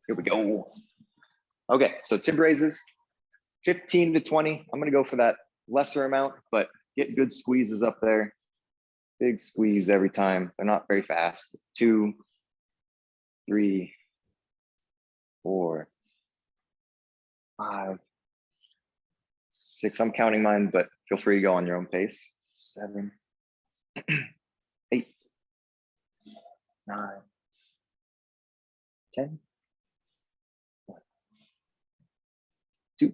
Here we go. Okay, so tib raises, 15 to 20. I'm gonna go for that lesser amount, but get good squeezes up there. Big squeeze every time. They're not very fast. 2, 3, 4, 5, 6. I'm counting mine, but feel free to go on your own pace. 7, 8, 9, 10, 2,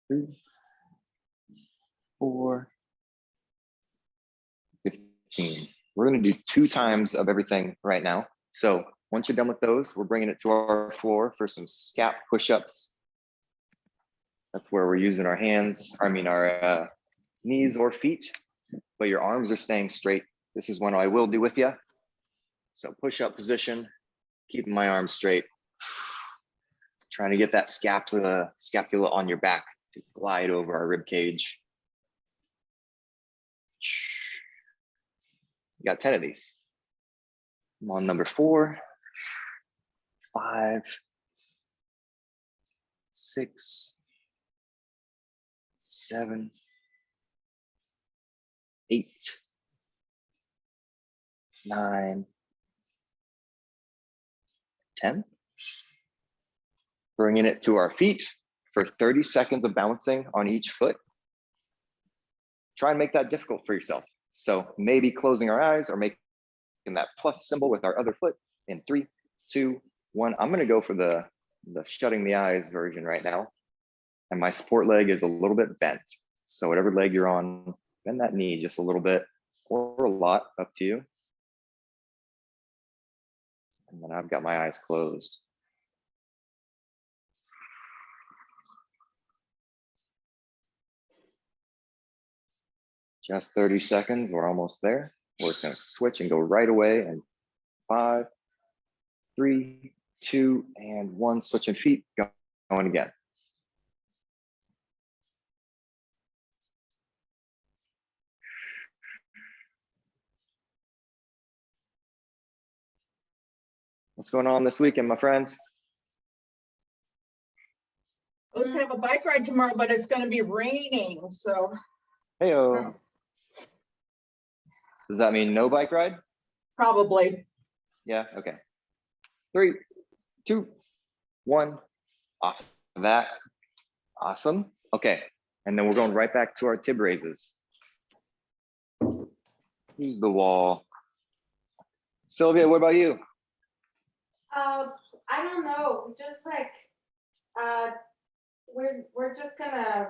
3, 4, 15. We're going to do 2 times of everything right now. So once you're done with those, we're bringing it to our floor for some scap push-ups. That's where we're using our hands, our knees or feet, but your arms are staying straight. This is one I will do with you. So push-up position, keeping my arms straight. Trying to get that scapula on your back to glide over our rib cage. You got 10 of these. I'm on number 4, 5, 6, 7, 8, 9, 10. Bringing it to our feet for 30 seconds of bouncing on each foot. Try and make that difficult for yourself. So maybe closing our eyes or making that plus symbol with our other foot in 3, 2, 1. I'm gonna go for the shutting the eyes version right now. And my support leg is a little bit bent. So whatever leg you're on, bend that knee just a little bit or a lot, up to you. And then I've got my eyes closed. Just 30 seconds, we're almost there. We're just gonna switch and go right away in 5, 3, 2, and 1. Switching feet, going again. What's going on this weekend, my friends? Supposed to have a bike ride tomorrow, but it's going to be raining, so. Heyo. Does that mean no bike ride? Probably. Yeah, okay. 3, 2, 1, off of that. Awesome. Okay, and then we're going right back to our tib raises. Use the wall. Sylvia, what about you? I don't know. Just like we're just gonna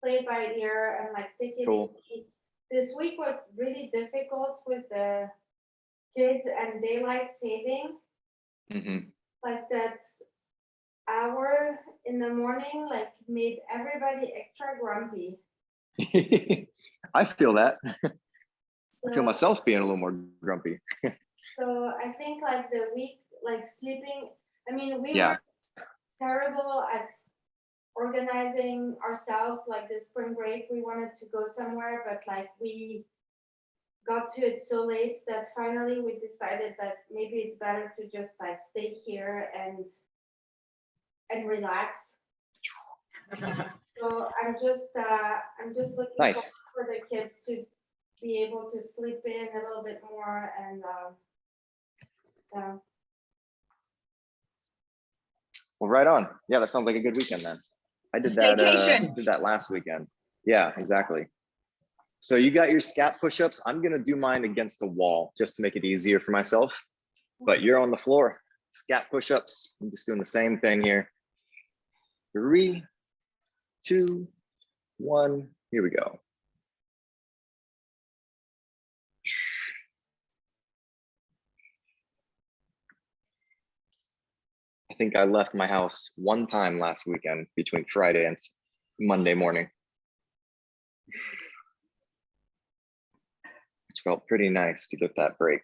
play it by ear and like take it Cool. easy. This week was really difficult with the kids and daylight saving. Like that hour in the morning, like made everybody extra grumpy. I feel that. I feel So, myself being a little more grumpy. so I think like the week, like sleeping. I mean, we Yeah. were terrible at organizing ourselves. Like this spring break, we wanted to go somewhere, but like we got to it so late that finally we decided that maybe it's better to just like stay here and relax. So I'm just looking Nice. for the kids to be able to sleep in a little bit more and Well, right on. Yeah, that sounds like a good weekend then. I did that last weekend. Yeah, exactly. So you got your scap push-ups. I'm gonna do mine against the wall just to make it easier for myself. But you're on the floor. Scap push-ups. I'm just doing the same thing here. 3, 2, 1. Here we go. I think I left my house one time last weekend between Friday and Monday morning, which felt pretty nice to get that break.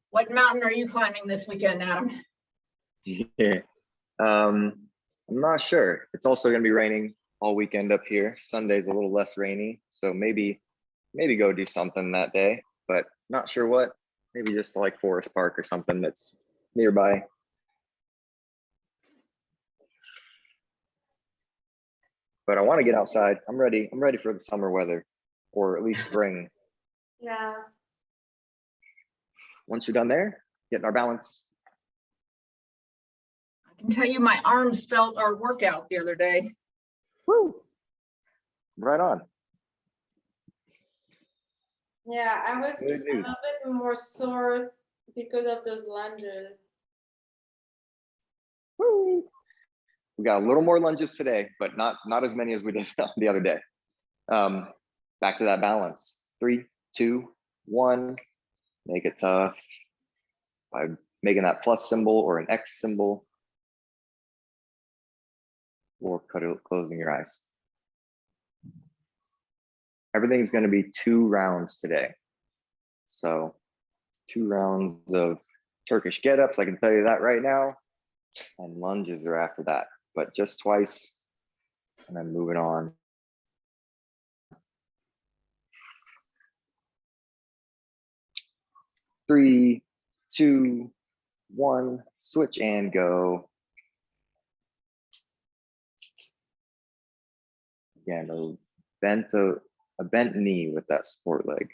What mountain are you climbing this weekend, Adam? Yeah. I'm not sure. It's also going to be raining. all weekend up here. Sunday's a little less rainy, so maybe go do something that day, but not sure what. Maybe just like Forest Park or something that's nearby. But I want to get outside. I'm ready. I'm ready for the summer weather, or at least spring. Yeah, Once you're done there, getting our balance. I can tell you my arms felt our workout the other day. Woo! Right on. yeah, I was a Good little news. bit more sore because of those lunges. Woo! We got a little more lunges today, but not as many as we did the other day. Back to that balance. 3, 2, 1. Make it tough by making that plus symbol or an X symbol, or closing your eyes. Everything's going to be 2 rounds today. So 2 rounds of Turkish get-ups, I can tell you that right now. And lunges are after that, but just twice, and then moving on. Three, 2, 1, switch and go. Again, a bent knee with that support leg.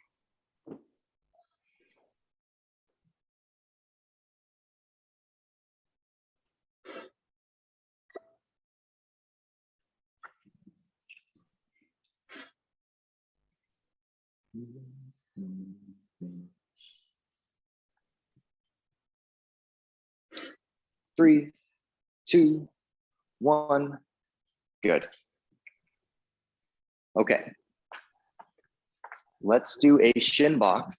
Three, 2, 1, good. Okay. Let's do a shin box.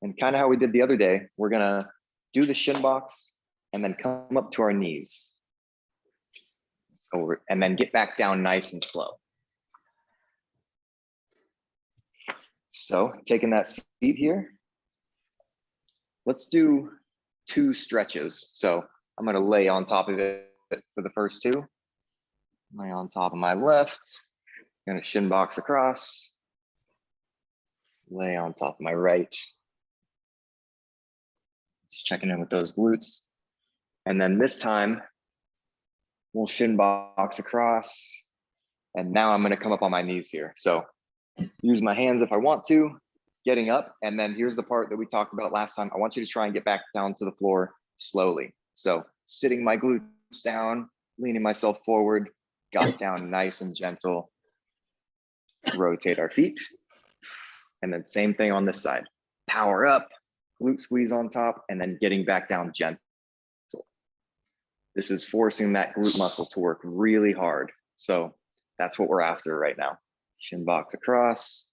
And kind of how we did the other day, we're gonna do the shin box and then come up to our knees. Over, and then get back down nice and slow. So taking that seat here, let's do 2 stretches. So I'm gonna lay on top of it for the first 2. Lay on top of my left, gonna shin box across. Lay on top of my right. Just checking in with those glutes. And then this time, we'll shin box across. And now I'm gonna come up on my knees here. So use my hands if I want to, getting up. And then here's the part that we talked about last time. I want you to try and get back down to the floor slowly. So sitting my glutes down, leaning myself forward, got down nice and gentle. Rotate our feet. And then same thing on this side. Power up, glute squeeze on top, and then getting back down gentle. This is forcing that glute muscle to work really hard. So that's what we're after right now. Shin box across,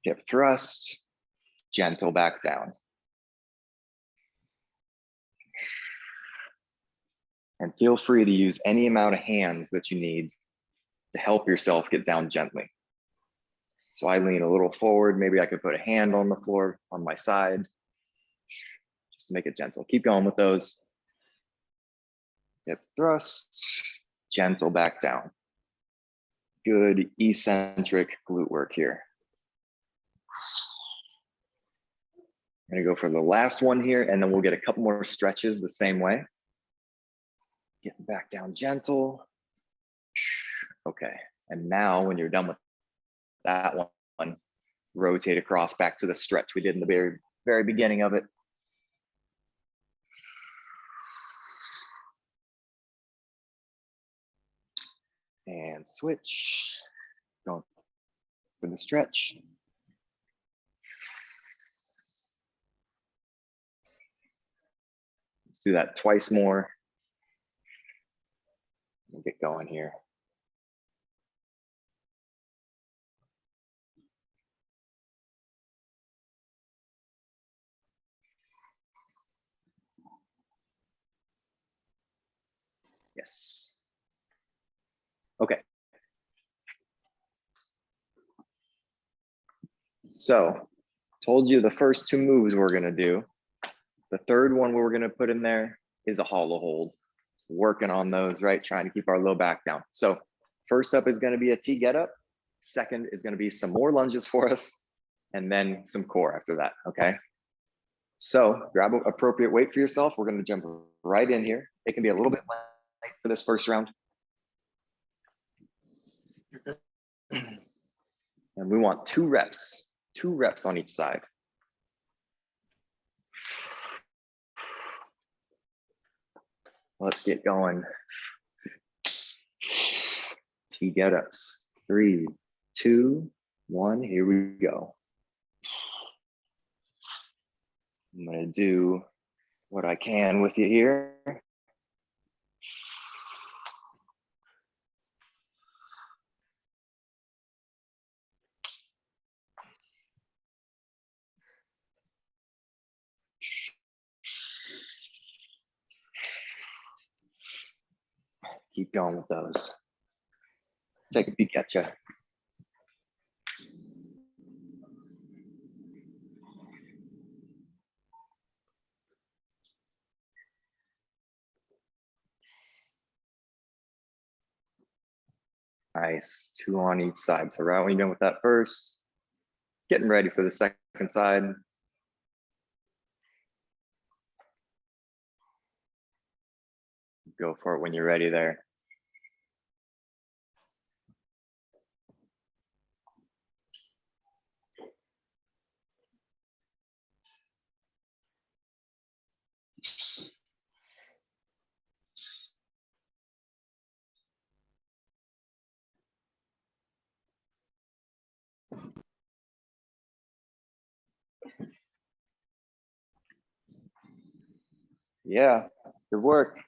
hip thrust, gentle back down. And feel free to use any amount of hands that you need to help yourself get down gently. So I lean a little forward. Maybe I could put a hand on the floor on my side, just to make it gentle. Keep going with those. Hip thrust, gentle back down. Good eccentric glute work here. I'm gonna go for the last one here, and then we'll get a couple more stretches the same way. Getting back down gentle. Okay, and now when you're done with that one, rotate across back to the stretch we did in the very beginning of it. And switch, going for the stretch. Let's do that twice more. We'll get going here. Yes. Okay. So, told you the first 2 moves we're gonna do. The third one we're gonna put in there is a hollow hold. Working on those, right? Trying to keep our low back down. So First up is gonna be a T get up. Second is gonna be some more lunges for us, and then some core after that, okay? So grab an appropriate weight for yourself. We're gonna jump right in here. It can be a little bit light for this first round. And we want 2 reps on each side. Let's get going. T get ups. 3, 2, 1, here we go. I'm gonna do what I can with you here. Keep going with those. Take a peek at you. Nice, 2 on each side. So right when you're done with that first, getting ready for the second side. Go for it when you're ready there. Yeah, good work.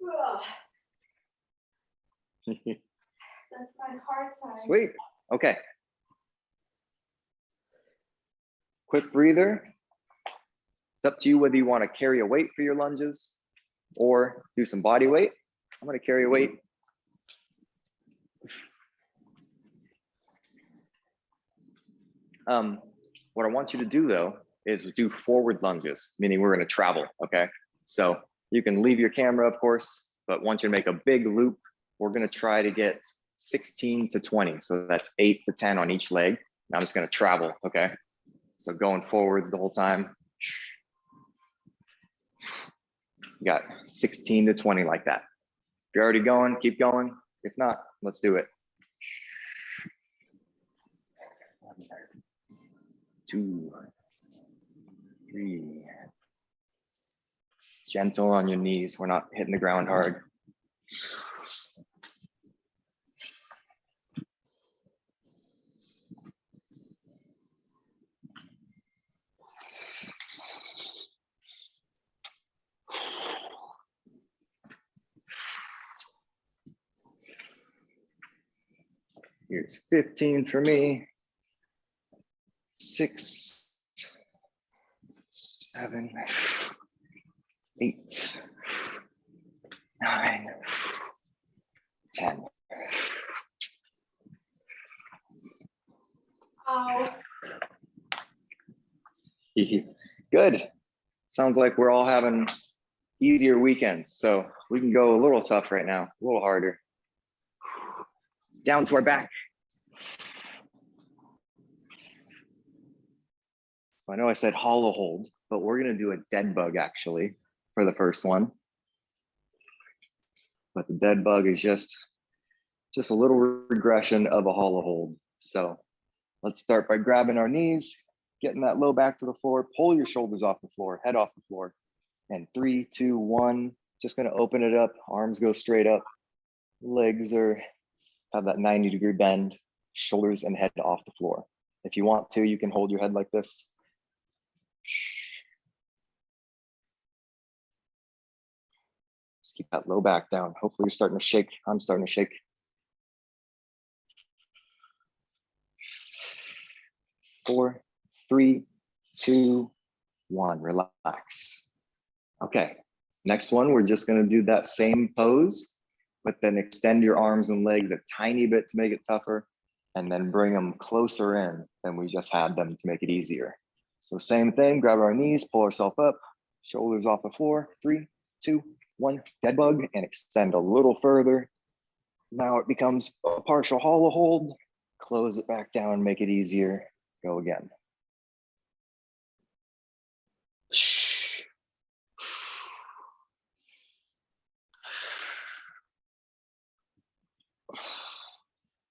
Ugh, that's my hard side. Sweet, okay. Quick breather. It's up to you whether you want to carry a weight for your lunges or do some body weight. I'm going to carry a weight. What I want you to do though is do forward lunges, meaning we're going to travel, okay? So you can leave your camera, of course, but want you to make a big loop. We're going to try to get 16 to 20. So that's 8 to 10 on each leg. And I'm just going to travel, okay? So going forwards the whole time. You got 16 to 20 like that. If you're already going, keep going. If not, let's do it. 2, 3. Gentle on your knees. We're not hitting the ground hard. Here's 15 for me. 6, 7, 8, 9, 10. Oh, Good. Sounds like we're all having easier weekends. So we can go a little tough right now, a little harder. Down to our back. So I know I said hollow hold, but we're gonna do a dead bug actually for the first one. But the dead bug is just a little regression of a hollow hold. So let's start by grabbing our knees, getting that low back to the floor, pull your shoulders off the floor, head off the floor. And 3, 2, 1, just gonna open it up, arms go straight up, legs have that 90-degree bend, shoulders and head off the floor. If you want to, you can hold your head like this. Just keep that low back down. Hopefully you're starting to shake. I'm starting to shake. 4, 3, 2, 1, relax. Okay, next one, we're just gonna do that same pose, but then extend your arms and legs a tiny bit to make it tougher, and then bring them closer in than we just had them to make it easier. So same thing, grab our knees, pull ourselves up, shoulders off the floor, 3, 2, 1, dead bug, and extend a little further. Now it becomes a partial hollow hold, close it back down, make it easier, go again.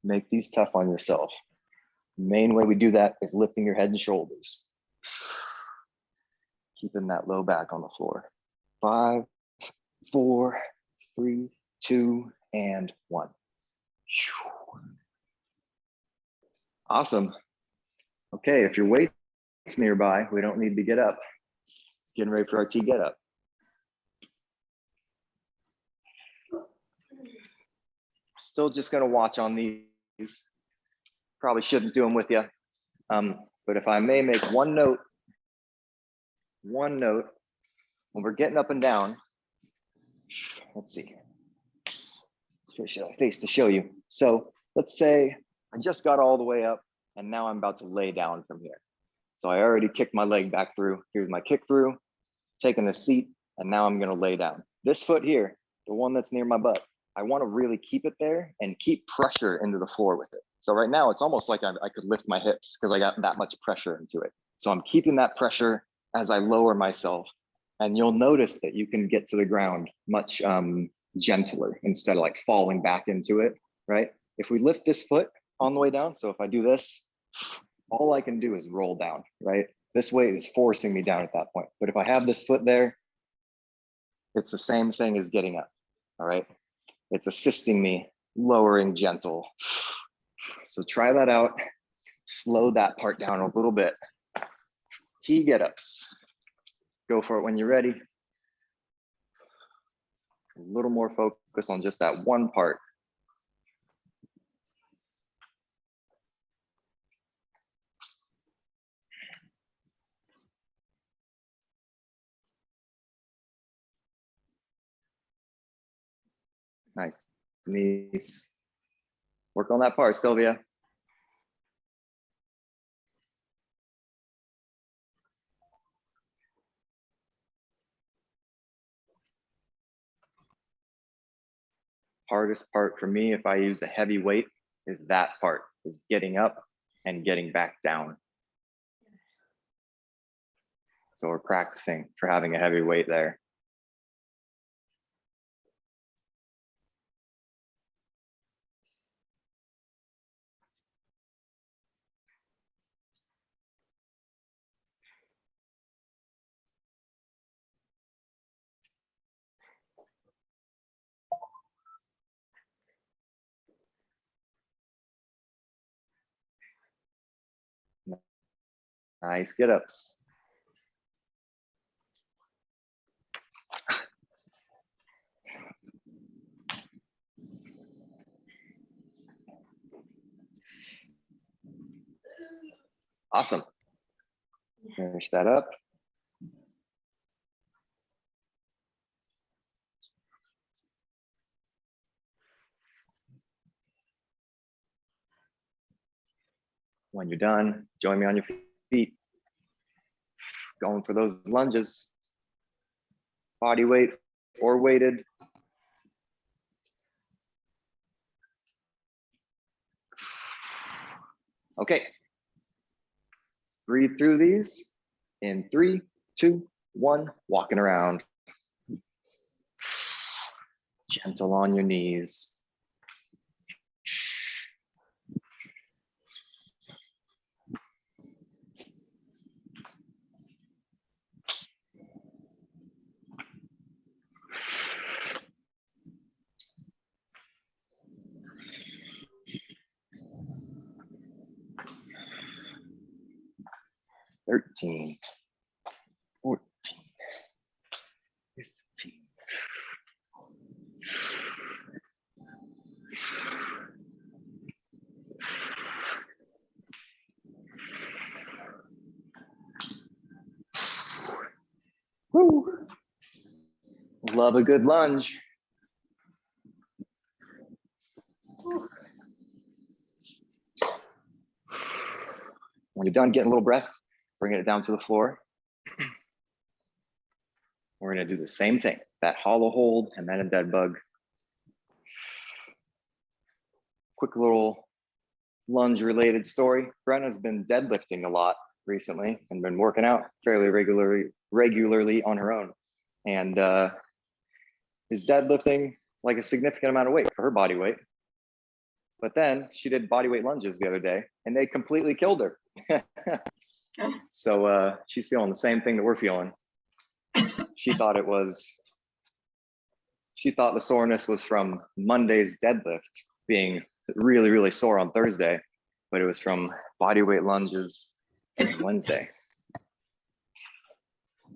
Make these tough on yourself. Main way we do that is lifting your head and shoulders. Keeping that low back on the floor. 5, 4, 3, 2, and 1. Awesome. Okay, if your weight's nearby, we don't need to get up. It's getting ready for our T get up. Still just gonna watch on these. Probably shouldn't do them with you. But if I may make one note, when we're getting up and down, let's see, should I face to show you? So let's say I just got all the way up and now I'm about to lay down from here. So I already kicked my leg back through. Here's my kick through, taking a seat, and now I'm gonna lay down. This foot here, the one that's near my butt, I wanna really keep it there and keep pressure into the floor with it. So right now it's almost like I could lift my hips because I got that much pressure into it. So I'm keeping that pressure as I lower myself, and you'll notice that you can get to the ground much gentler instead of like falling back into it, right? If we lift this foot on the way down, so if I do this, all I can do is roll down, right? This weight is forcing me down at that point. But if I have this foot there, it's the same thing as getting up, all right? It's assisting me, lowering gentle. So try that out. Slow that part down a little bit. T get-ups. Go for it when you're ready. A little more focus on just that one part. Nice. Knees. Work on that part, Sylvia. Hardest part for me, if I use a heavy weight, is that part, is getting up and getting back down. So we're practicing for having a heavy weight there. Nice get-ups. Awesome. Finish that up. When you're done, join me on your feet. Going for those lunges. Body weight or weighted. Okay. Let's breathe through these in 3, 2, 1, walking around. Gentle on your knees. Thirteen, 14, 15. Woo. Love a good lunge. When you're done getting a little breath, bringing it down to the floor. We're gonna do the same thing, that hollow hold and then a dead bug. Quick little lunge related story. Brenna's been deadlifting a lot recently and been working out fairly regularly on her own. And is deadlifting like a significant amount of weight for her body weight. But then she did body weight lunges the other day and they completely killed her. So she's feeling the same thing that we're feeling. She thought the soreness was from Monday's deadlift being really, really sore on Thursday, but it was from body weight lunges on Wednesday.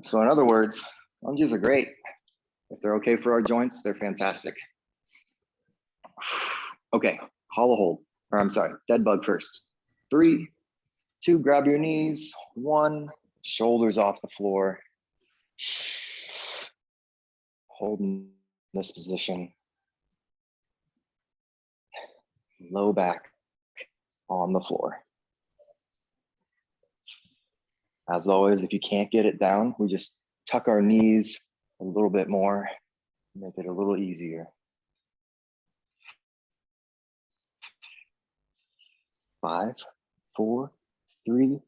So in other words, lunges are great. If they're okay for our joints, they're fantastic. Okay, hollow hold, or I'm sorry, dead bug first. 3, 2, grab your knees. 1, shoulders off the floor. Holding this position. Low back on the floor. As always, if you can't get it down, we just tuck our knees a little bit more, make it a little easier. 5, 4, 3,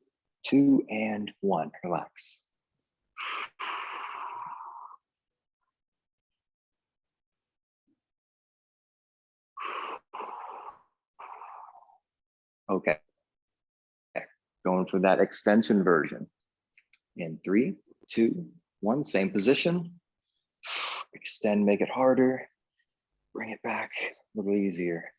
2, and 1. Relax. Okay. Going for that extension version. In 3, 2, 1, same position. Extend, make it harder. Bring it back a little easier.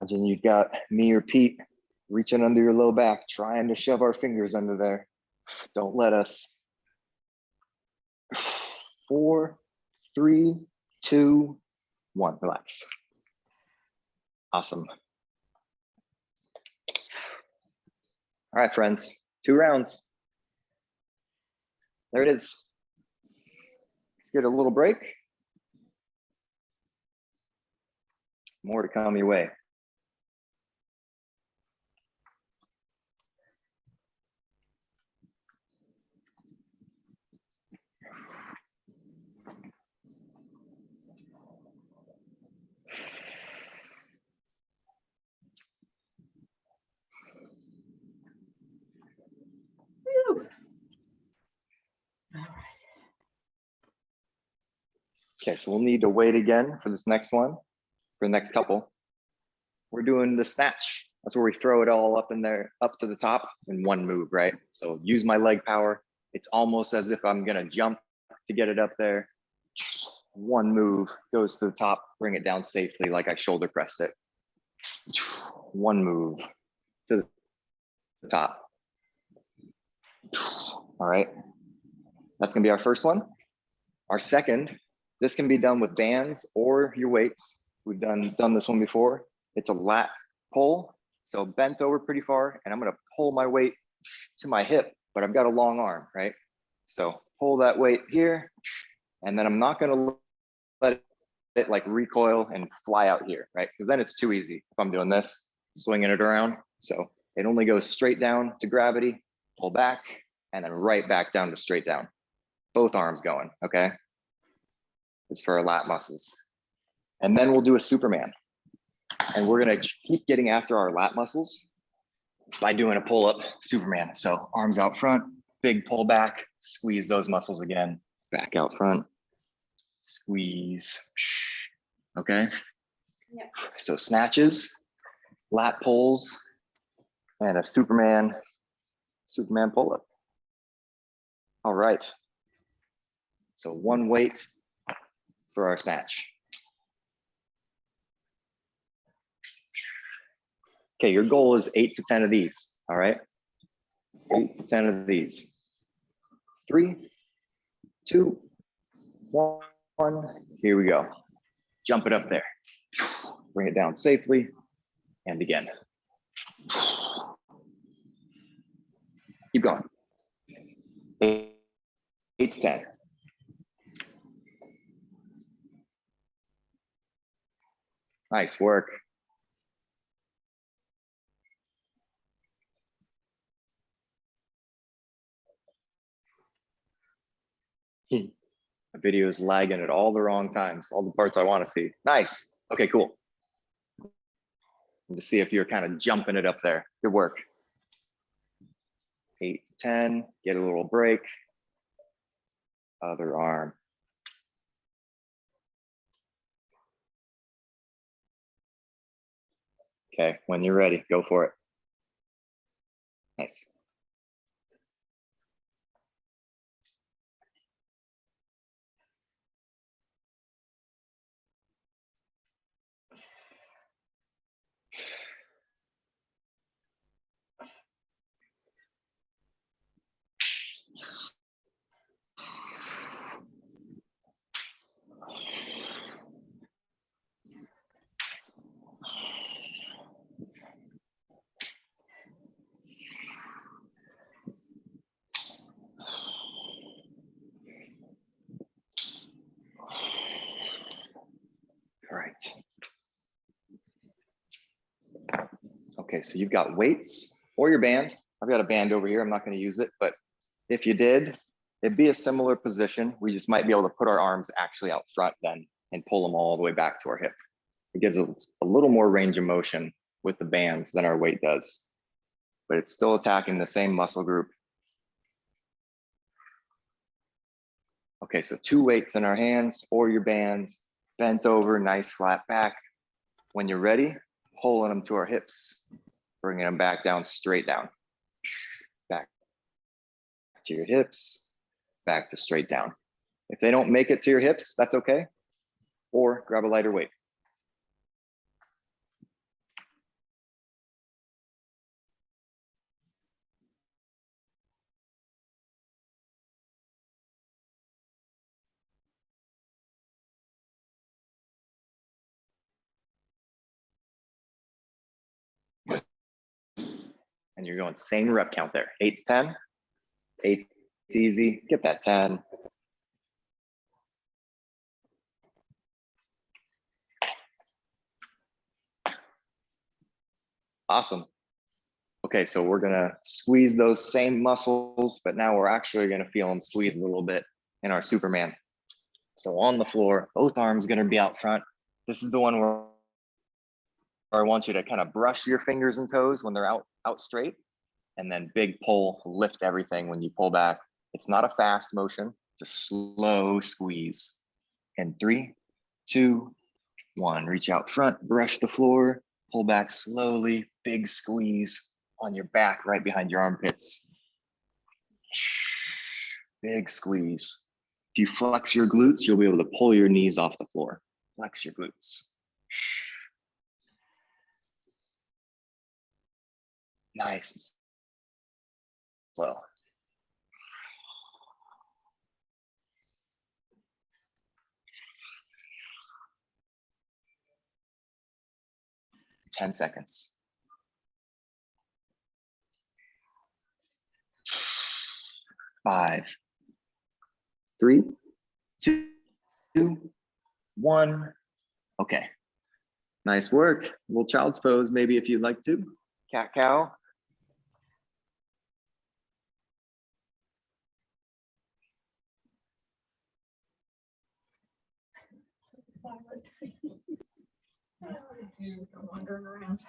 Imagine you've got me or Pete reaching under your low back, trying to shove our fingers under there. Don't let us. 4, 3, 2, 1. Relax. Awesome. All right, friends, 2 rounds. There it is. Let's get a little break. More to come your way. Okay, so we'll need to wait again for this next one, for the next couple. We're doing the snatch. That's where we throw it all up in there, up to the top in one move, right? So use my leg power. It's almost as if I'm gonna jump to get it up there. One move goes to the top, bring it down safely like I shoulder pressed it. One move to the top. All right, that's gonna be our first one. Our second, this can be done with bands or your weights. We've done this one before. It's a lat pull. So bent over pretty far and I'm gonna pull my weight to my hip, but I've got a long arm, right? So pull that weight here and then I'm not gonna let it like recoil and fly out here, right? Because then it's too easy if I'm doing this, swinging it around. So it only goes straight down to gravity, pull back, and then right back down to straight down. Both arms going, okay? It's for our lat muscles. And then we'll do a Superman. And we're gonna keep getting after our lat muscles by doing a pull-up Superman. So arms out front, big pull back, squeeze those muscles again, back out front, squeeze, okay? Yeah. So snatches, lat pulls, and a Superman pull-up. All right. So one weight for our snatch. Okay, your goal is 8 to 10 of these, all right? 8 to 10 of these. 3, 2, 1, here we go. Jump it up there. Bring it down safely, and again. Keep going. 8 to 10. Nice work. The video is lagging at all the wrong times, all the parts I want to see. Nice. Okay, cool. To see if you're kind of jumping it up there. Good work. 8, 10, get a little break. Other arm. Okay, when you're ready, go for it. Nice. All right. Okay, so you've got weights or your band. I've got a band over here. I'm not going to use it, but if you did, it'd be a similar position. We just might be able to put our arms actually out front then and pull them all the way back to our hip. It gives us a little more range of motion with the bands than our weight does, but it's still attacking the same muscle group. Okay, so 2 weights in our hands or your bands, bent over, nice flat back. When you're ready, pulling them to our hips, bringing them back down, straight down. Back to your hips, back to straight down. If they don't make it to your hips, that's okay. Or grab a lighter weight. And you're going same rep count there. 8 to 10. 8's easy. Get that 10. Awesome. Okay, so we're gonna squeeze those same muscles, but now we're actually gonna feel them squeeze a little bit in our Superman. So on the floor, both arms gonna be out front. This is the one where I want you to kind of brush your fingers and toes when they're out straight, and then big pull, lift everything when you pull back. It's not a fast motion, it's a slow squeeze. And 3, 2, 1, reach out front, brush the floor, pull back slowly, big squeeze on your back right behind your armpits. Big squeeze. If you flex your glutes, you'll be able to pull your knees off the floor. Flex your glutes. Nice. Slow. Ten seconds. 5, 3, 2, 1. Okay. Nice work. A little child's pose, maybe if you'd like to. Cat cow. Wandering around.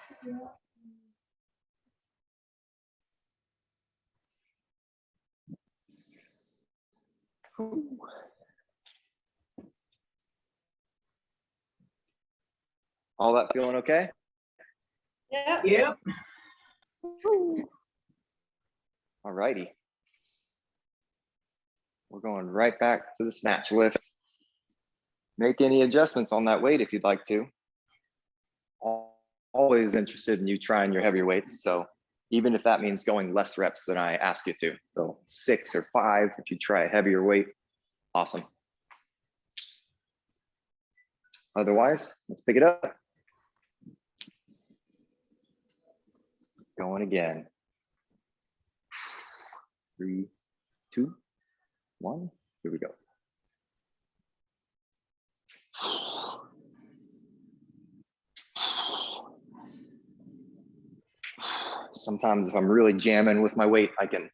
All that feeling okay? Yep. Yep. All righty. We're going right back to the snatch lift. Make any adjustments on that weight if you'd like to. Always interested in you trying your heavier weights. So even if that means going less reps than I ask you to. So 6 or 5, if you try a heavier weight, awesome. Otherwise, let's pick it up. Going again. 3, 2, 1, here we go. Sometimes if I'm really jamming with my weight, I can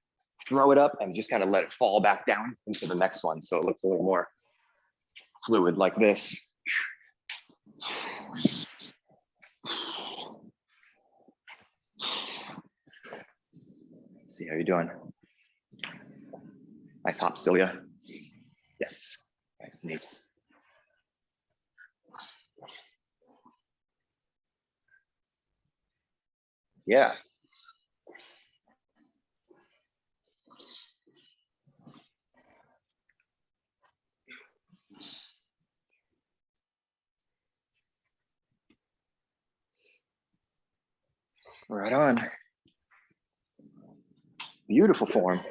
throw it up and just kind of let it fall back down into the next one. So it looks a little more fluid like this. See how you're doing. Nice hop, Celia. Yes, nice, nice. Yeah. Right on. Beautiful form.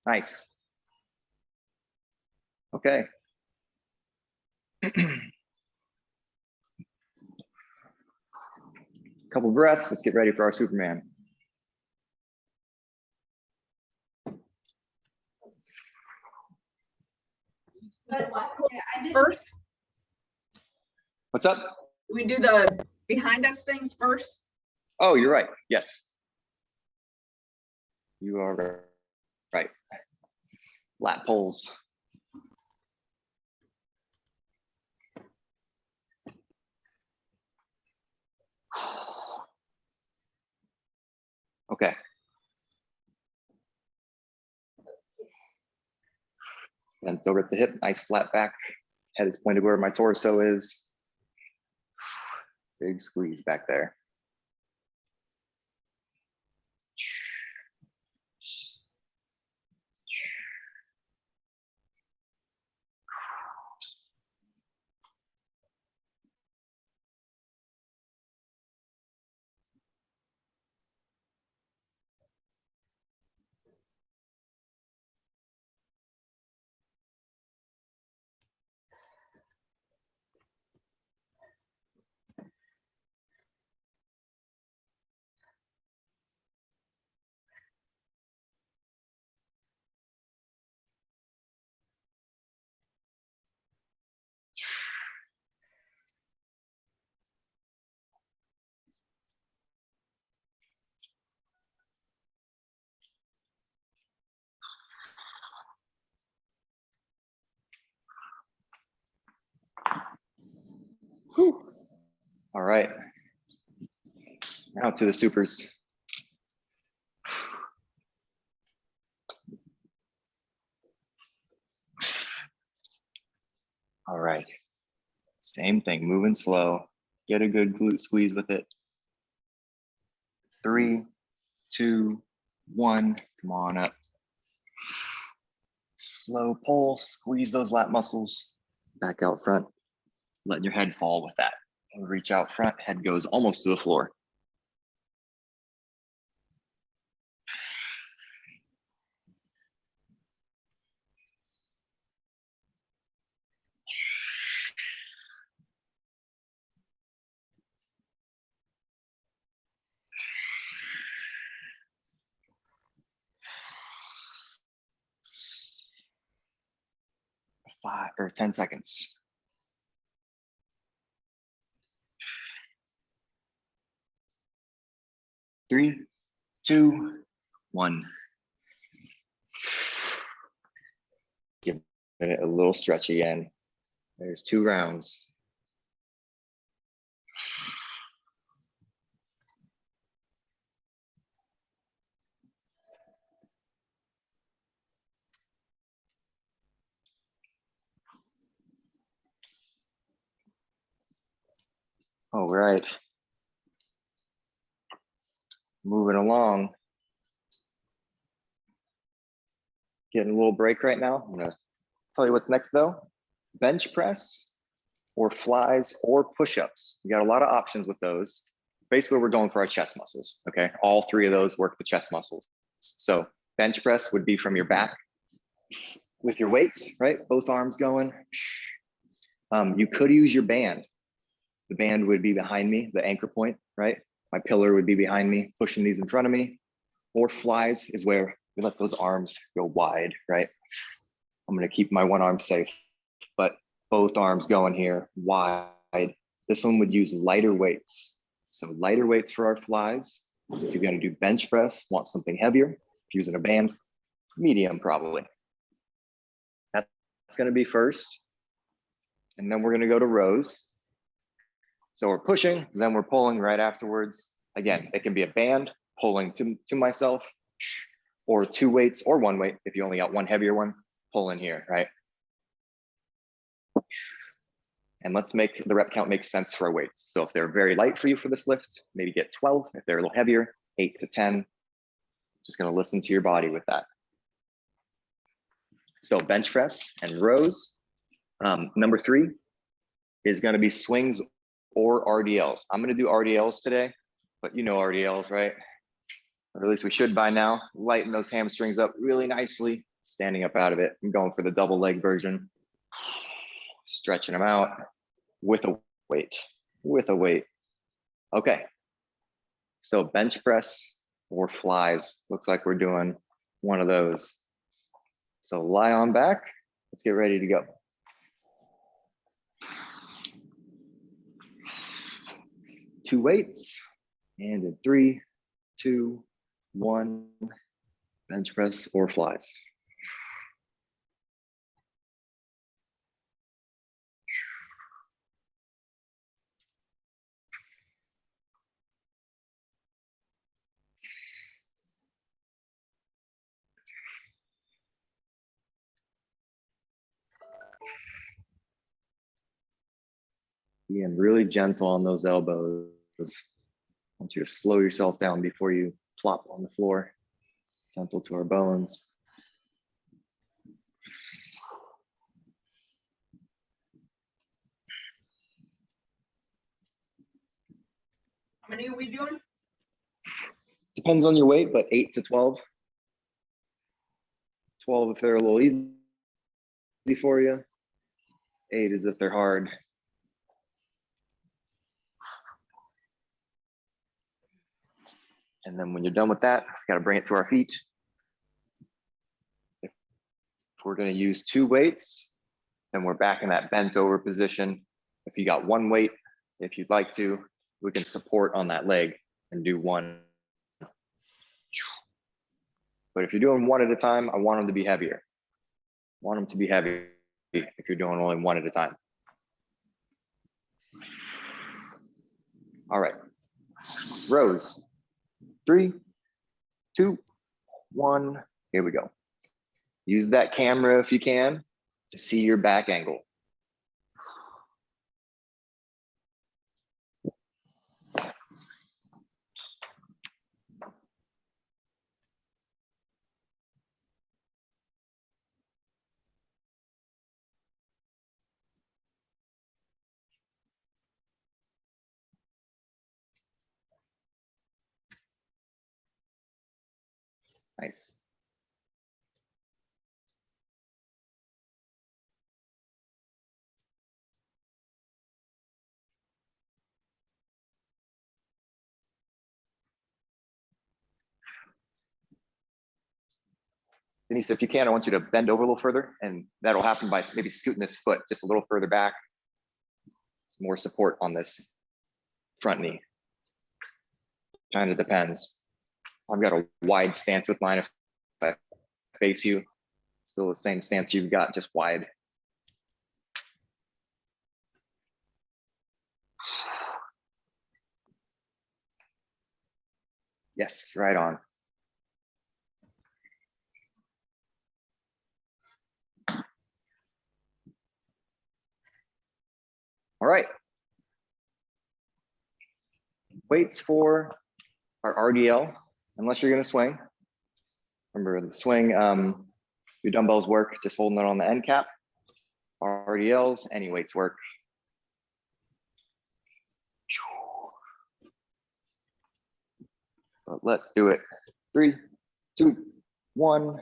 Nice. Okay. Couple breaths. Let's get ready for our Superman. But yeah, I did. First, What's up? we do the behind us things first. Oh, you're right. Yes. You are right. Lat pulls. Okay. Bent over at the hip, nice flat back. Head is pointed where my torso is. Big squeeze back there. Whew. All right. Now to the supers. All right. Same thing, moving slow. Get a good glute squeeze with it. 3, 2, 1. Come on up. Slow pull, squeeze those lat muscles. Back out front. Let your head fall with that. And reach out front, head goes almost to the floor. Five or 10 seconds. 3, 2, 1. Give it a little stretch again. There's 2 rounds. All right. Moving along. Getting a little break right now. I'm gonna tell you what's next though. Bench press or flies or push-ups. You got a lot of options with those. Basically, we're going for our chest muscles, okay? All 3 of those work the chest muscles. So bench press would be from your back. with your weights, right? Both arms going. You could use your band. The band would be behind me, the anchor point, right? My pillar would be behind me, pushing these in front of me. Or flies is where we let those arms go wide, right? I'm gonna keep my one arm safe, but both arms going here wide. This one would use lighter weights. So lighter weights for our flies. If you're gonna do bench press, want something heavier. If using a band, medium probably. That's gonna be first. And then we're gonna go to rows. So we're pushing, then we're pulling right afterwards. Again, it can be a band pulling to myself, or two weights or one weight if you only got one heavier one, pull in here, right? And let's make the rep count make sense for our weights. So if they're very light for you for this lift, maybe get 12. If they're a little heavier, 8 to 10. Just gonna listen to your body with that. So bench press and rows. Number 3 is gonna be swings or RDLs. I'm gonna do RDLs today, but you know RDLs, right? Or at least we should by now. Lighten those hamstrings up really nicely, standing up out of it. I'm going for the double leg version. Stretching them out with a weight, Okay, so bench press or flies. Looks like we're doing one of those. So lie on back. Let's get ready to go. Two weights, and in 3, 2, 1, bench press or flies. Being really gentle on those elbows. I want you to slow yourself down before you plop on the floor. Gentle to our bones. How many are we doing? Depends on your weight, but 8 to 12. 12 if they're a little easy for you. 8 is if they're hard. And then when you're done with that, got to bring it to our feet. If we're going to use 2 weights, then we're back in that bent over position. If you got 1 weight, if you'd like to, we can support on that leg and do 1. But if you're doing 1 at a time, I want them to be heavier. Want them to be heavy if you're doing only 1 at a time. All right, rows. 3, 2, 1, here we go. Use that camera if you can to see your back angle. Nice. Denise, if you can, I want you to bend over a little further, and that'll happen by maybe scooting this foot just a little further back. Some more support on this front knee. Kind of depends. I've got a wide stance with mine. If I face you, still the same stance you've got, just wide. Yes, right on. All right. Weights for our RDL, unless you're gonna swing. Remember the swing, your dumbbells work, just holding it on the end cap. RDLs, any weights work. But let's do it. 3, 2, 1.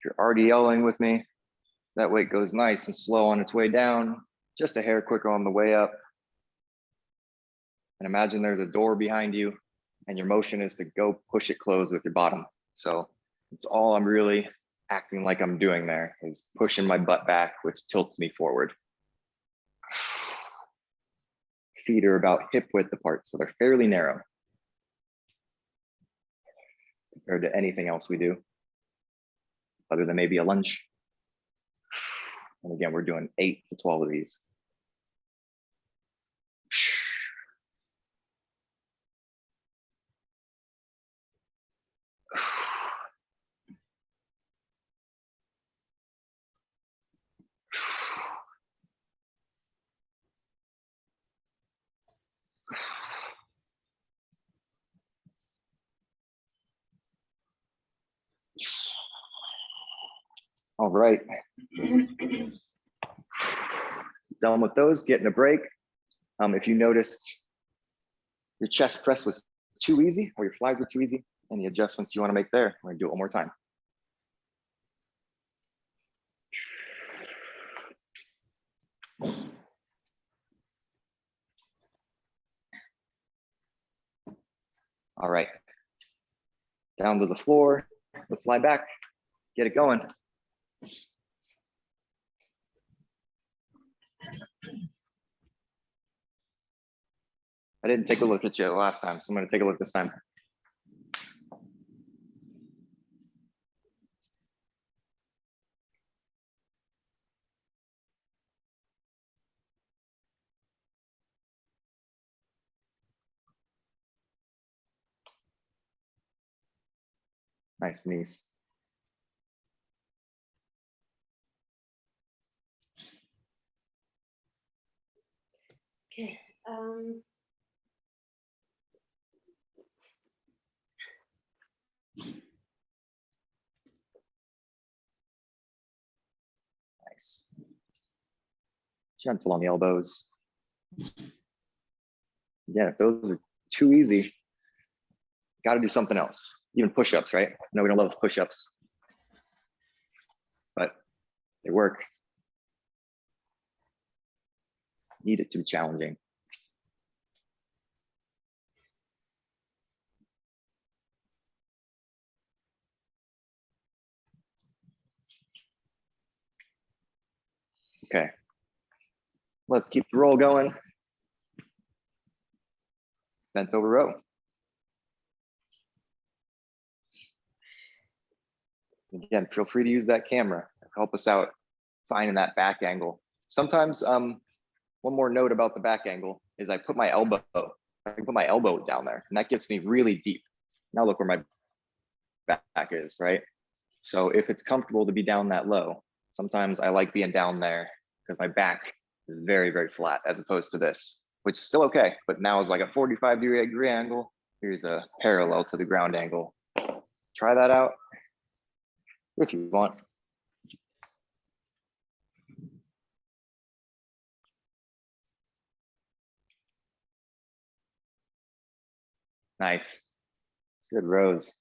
If you're already yelling with me, that weight goes nice and slow on its way down, just a hair quicker on the way up. And imagine there's a door behind you and your motion is to go push it closed with your bottom. So it's all I'm really acting like I'm doing there is pushing my butt back, which tilts me forward. Feet are about hip width apart, so they're fairly narrow compared to anything else we do, other than maybe a lunge. And again, we're doing 8 to 12 of these. All right. Done with those, getting a break. If you noticed your chest press was too easy or your flies were too easy, any adjustments you want to make there, we're gonna do it one more time. All right. Down to the floor. Let's lie back, get it going. I didn't take a look at you last time, so I'm going to take a look this time. Nice knees. Okay. Nice. Gentle on the elbows. Again, if those are too easy, got to do something else. Even push-ups, right? I know we don't love push-ups, but they work. Need it to be challenging. Okay. Let's keep the roll going. Bent over row. Again, feel free to use that camera. Help us out finding that back angle. Sometimes, one more note about the back angle is I put my elbow down there, and that gets me really deep. Now look where my back is, right? So if it's comfortable to be down that low, sometimes I like being down there because my back is very, very flat as opposed to this, which is still okay, but now it's like a 45-degree angle. Here's a parallel to the ground angle. Try that out if you want. Nice. Good rows.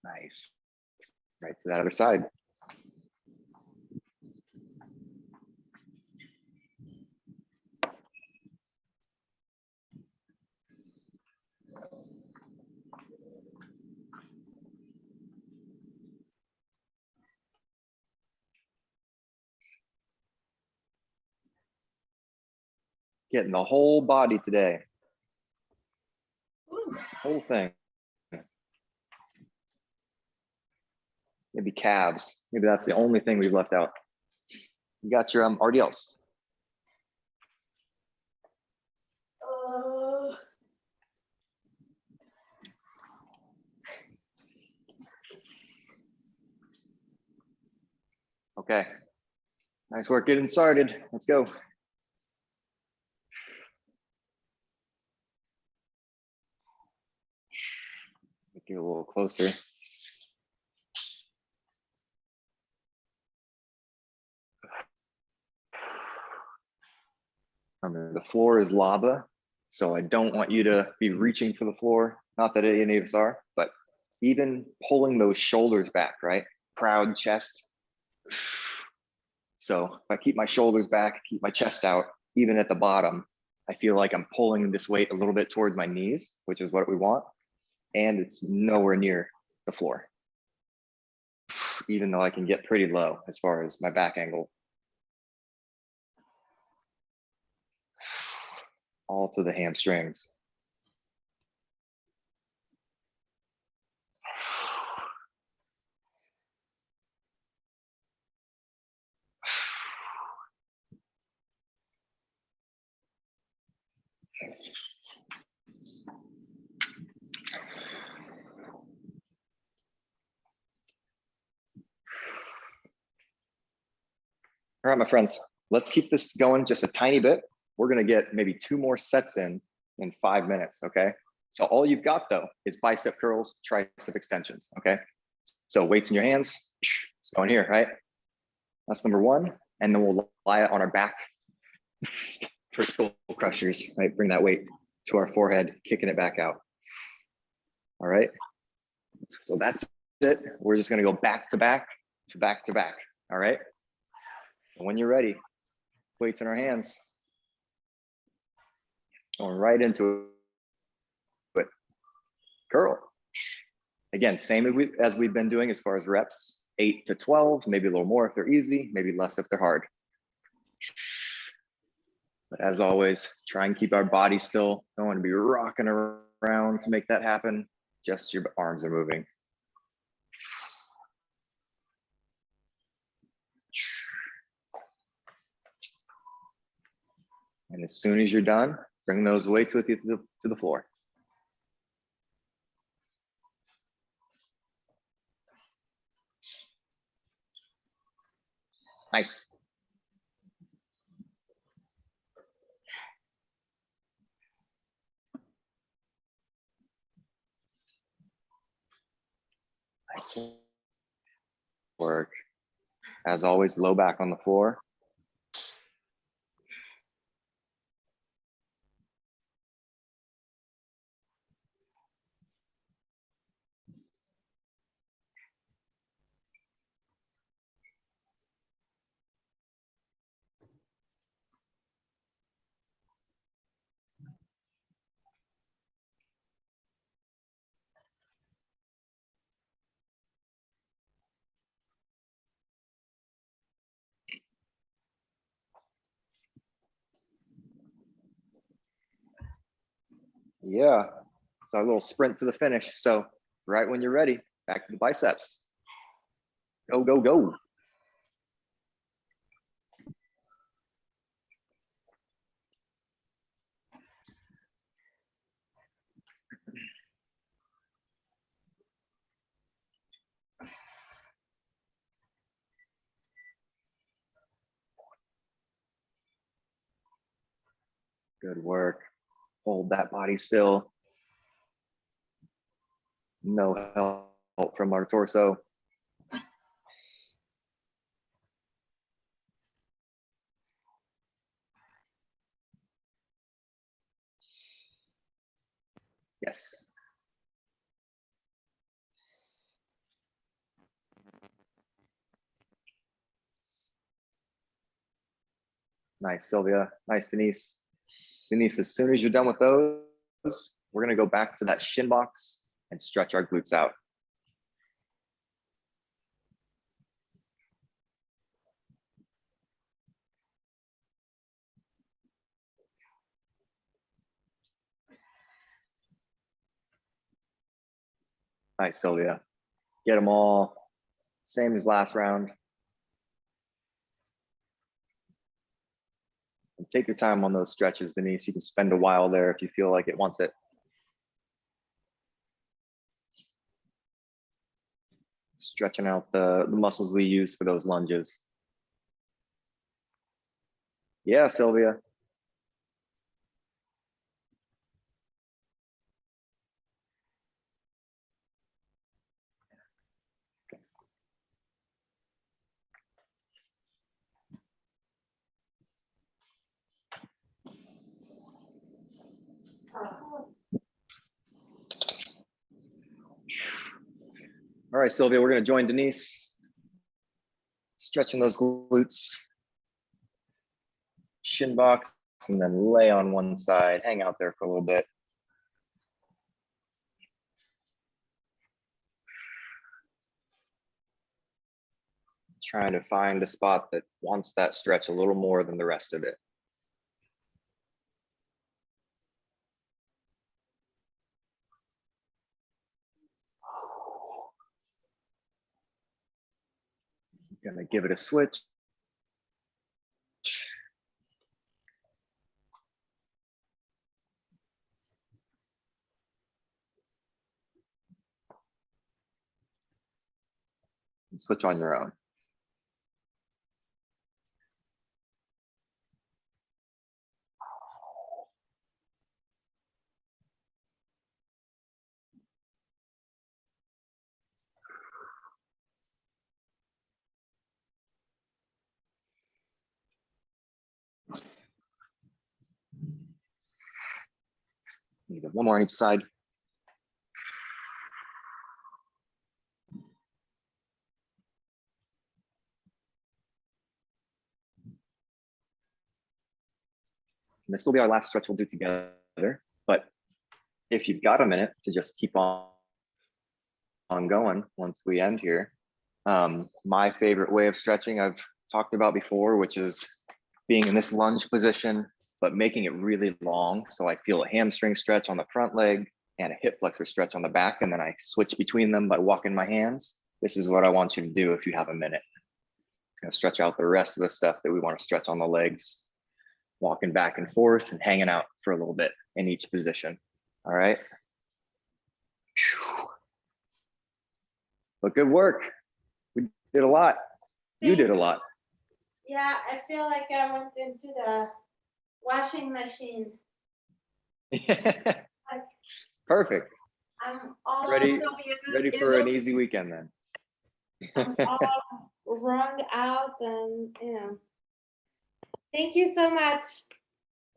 Nice. Right to that other side. Getting the whole body today. Ooh. Whole thing. Maybe calves. Maybe that's the only thing we've left out. You got your RDLs. Okay. Nice work getting started. Let's go. Get a little closer. Remember, the floor is lava, so I don't want you to be reaching for the floor. Not that any of us are, but even pulling those shoulders back, right? Proud chest. So if I keep my shoulders back, keep my chest out, even at the bottom, I feel like I'm pulling this weight a little bit towards my knees, which is what we want. And it's nowhere near the floor, even though I can get pretty low as far as my back angle. All to the hamstrings. All right, my friends, let's keep this going just a tiny bit. We're gonna get maybe 2 more sets in 5 minutes, okay? So all you've got though is bicep curls, tricep extensions, okay? So weights in your hands, it's going here, right? That's number 1. And then we'll lie it on our back for skull crushers, right? Bring that weight to our forehead, kicking it back out. All right, so that's it. We're just gonna go back to back to back to back, all right? So when you're ready, weights in our hands, going right into it. Curl. Again, same as we've been doing as far as reps, 8 to 12, maybe a little more if they're easy, maybe less if they're hard. But as always, try and keep our body still. Don't want to be rocking around to make that happen. Just your arms are moving. And as soon as you're done, bring those weights with you to the floor. Nice. Nice work. As always, low back on the floor. Yeah, so a little sprint to the finish. So right when you're ready, back to the biceps. Go, go, go. Good work. Hold that body still. No help from our torso. Yes. Nice, Sylvia. Nice, Denise. Denise, as soon as you're done with those, we're gonna go back to that shin box and stretch our glutes out. Nice, Sylvia. Get them all. Same as last round. And take your time on those stretches, Denise. You can spend a while there if you feel like it wants it. Stretching out the muscles we use for those lunges. Yeah, Sylvia. All right, Sylvia, we're gonna join Denise. Stretching those glutes. Shin box, and then lay on one side, hang out there for a little bit. Trying to find a spot that wants that stretch a little more than the rest of it. Gonna give it a switch. Switch on your own. Need one more on each side. And this will be our last stretch we'll do together, but if you've got a minute to just keep on going once we end here. My favorite way of stretching I've talked about before, which is being in this lunge position, but making it really long. So I feel a hamstring stretch on the front leg and a hip flexor stretch on the back, and then I switch between them by walking my hands. This is what I want you to do if you have a minute. It's gonna stretch out the rest of the stuff that we want to stretch on the legs, walking back and forth and hanging out for a little bit in each position. All right. But good work. We did a lot. You did a lot. Yeah, I feel like I went into the washing machine. Perfect. I'm all Ready Sylvia, for is an it- easy weekend then. I'm all wrung out and, you know. Thank you so much.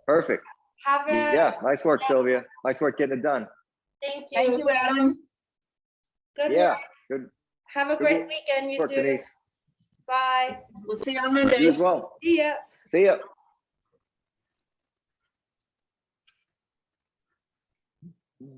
Perfect. Have a, Yeah, nice work, Sylvia. Nice work getting it done. thank Thank you. you, Adam. Good Yeah, work. good Have a good great work, weekend, you too. Denise. Bye. We'll see you on You Monday. as well. See ya. See ya.